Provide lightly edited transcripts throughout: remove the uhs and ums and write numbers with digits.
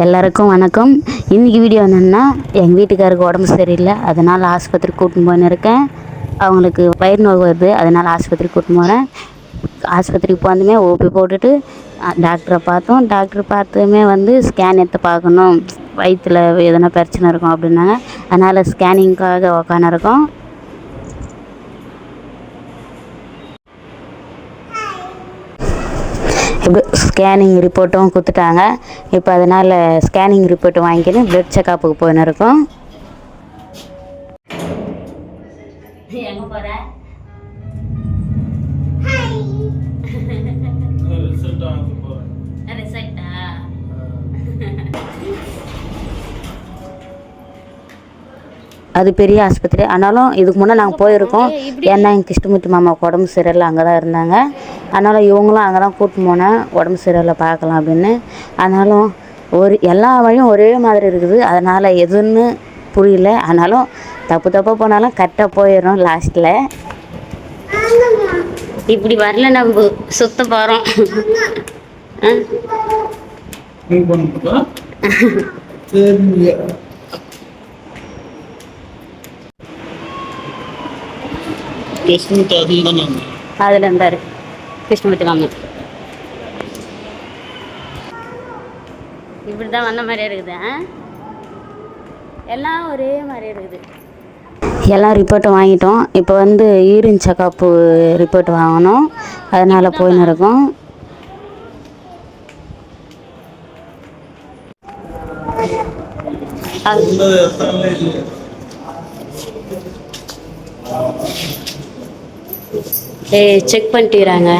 எல்லாருக்கும் வணக்கம். இன்றைக்கி வீடியோ என்னென்னா, எங்கள் வீட்டுக்காருக்கு உடம்பு சரியில்லை, அதனால் ஆஸ்பத்திரிக்கு கூட்டின்னு போயின்னு இருக்கேன். அவங்களுக்கு வயிறு நோய் வருது, அதனால் ஆஸ்பத்திரிக்கு கூட்டின்னு போகிறேன். ஆஸ்பத்திரிக்கு போனதுமே ஓபி போட்டுட்டு டாக்டரை பார்த்தோம். டாக்டர் பார்த்துமே ஸ்கேன் எடுத்து பார்க்கணும், வயிற்றில் எதனா பிரச்சனை இருக்கும் அப்படின்னாங்க. அதனால் ஸ்கேனிங்காக உக்காந்துருக்கோம். இப்போ ஸ்கேனிங் ரிப்போர்ட்டும் கொடுத்துட்டாங்க. இப்போ அதனால் ஸ்கேனிங் ரிப்போர்ட் வாங்கிக்கின்னு பிளட் செக்கப்புக்கு போயின்னு இருக்கோம். எங்கே போகிறேன்? ரிசல்ட்டா? அது பெரிய ஆஸ்பத்திரி. ஆனாலும் இதுக்கு முன்னே நாங்கள் போயிருக்கோம். ஏன்னா எங்கள் கிருஷ்ணமூர்த்தி மாமாவுக்கு உடம்பு சரியில்லை, அங்கே தான் இருந்தாங்க. அதனால் இவங்களும் அங்கே தான் கூட்டின்னு போனேன், உடம்பு சரியில்லை பார்க்கலாம் அப்படின்னு. ஆனாலும் எல்லா வழியும் ஒரே மாதிரி இருக்குது, அதனால் எதுன்னு புரியல. ஆனாலும் தப்பாக போனாலும் கரெக்டாக போயிடும். லாஸ்ட்டில் இப்படி வரல, நம்ம சுத்த போகிறோம். அதில் இருந்தார் கிருஷ்ணமூர்த்தி மாமா. இப்படி தான் வந்த மாதிரியே இருக்குது. எல்லாம் ஒரே மாதிரியே இருக்குது. எல்லாம் ரிப்போர்ட்டை வாங்கிட்டோம். இப்போ யூரின் செக்கப்பு ரிப்போர்ட் வாங்கணும், அதனால் போயின்னு இருக்கோம். செக் பண்ணிட்டுறாங்க.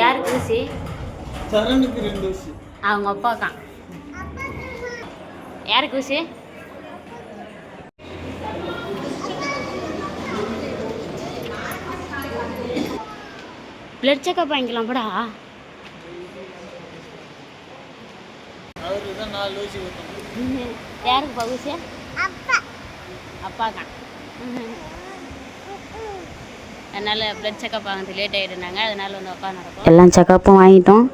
யாருக்கு ஊசி? அவங்க அப்பாக்கா. யாருக்கு ஊசி? பிளட் செக்கப் வாங்கிக்கலாம் போடா. யாருக்கு ஊசி? அப்பாக்கா. அதனால் பிளட் செக்கப் வாங்கிட்டு லேட் ஆகிடுனாங்க, அதனால் உட்காந்துருக்கோம். எல்லாம் செக்கப்பும் வாங்கிட்டோம்.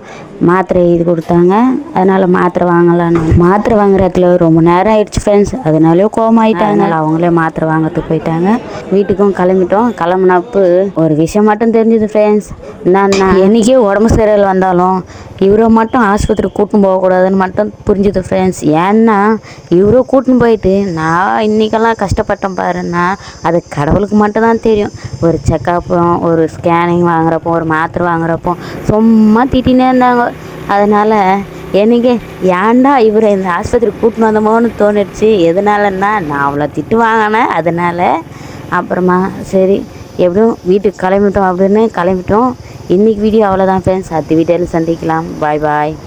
மாத்திரை இது கொடுத்தாங்க, அதனால் மாத்திரை வாங்கலான்னு. மாத்திரை வாங்குற இடத்துல ரொம்ப நேரம் ஆயிடுச்சு ஃப்ரெண்ட்ஸ், அதனாலே கோமாயிட்டாங்க. அவங்களே மாத்திரை வாங்கிறதுக்கு போயிட்டாங்க. வீட்டுக்கும் கிளம்பிட்டோம். கிளம்புனப்பு ஒரு விஷயம் மட்டும் தெரிஞ்சுது ஃப்ரெண்ட்ஸ். என்னன்னா, என்றைக்கே உடம்பு சரியில் வந்தாலும் இவரை மட்டும் ஆஸ்பத்திரி கூட்டின்னு போகக்கூடாதுன்னு மட்டும் புரிஞ்சுது ஃப்ரெண்ட்ஸ். ஏன்னா இவரை கூட்டின்னு போயிட்டு நான் இன்றைக்கெல்லாம் கஷ்டப்பட்டேன் பாருன்னா, அது கடவுளுக்கு மட்டும்தான் தெரியும். ஒரு செக்கப்பும் ஒரு ஸ்கேனிங் வாங்குறப்போ ஒரு மாத்திரை வாங்குறப்போ சும்மா திட்டினே இருந்தாங்க. அதனால் எனக்கு ஏன்டா இவரை இந்த ஆஸ்பத்திரி கூட்டின்னு வந்தோமோன்னு தோணிடுச்சு. எதனாலன்னா நான் அவ்வளோ திட்டு வாங்கினேன். அதனால் அப்புறமா சரி எப்படியும் வீட்டுக்கு கிளம்பிட்டோம் அப்படின்னு கிளம்பிட்டோம். இன்றைக்கி வீடியோ அவ்வளோதான் ஃப்ரெண்ட்ஸ். அடுத்த வீடியோவில் சந்திக்கலாம். பாய் பாய்.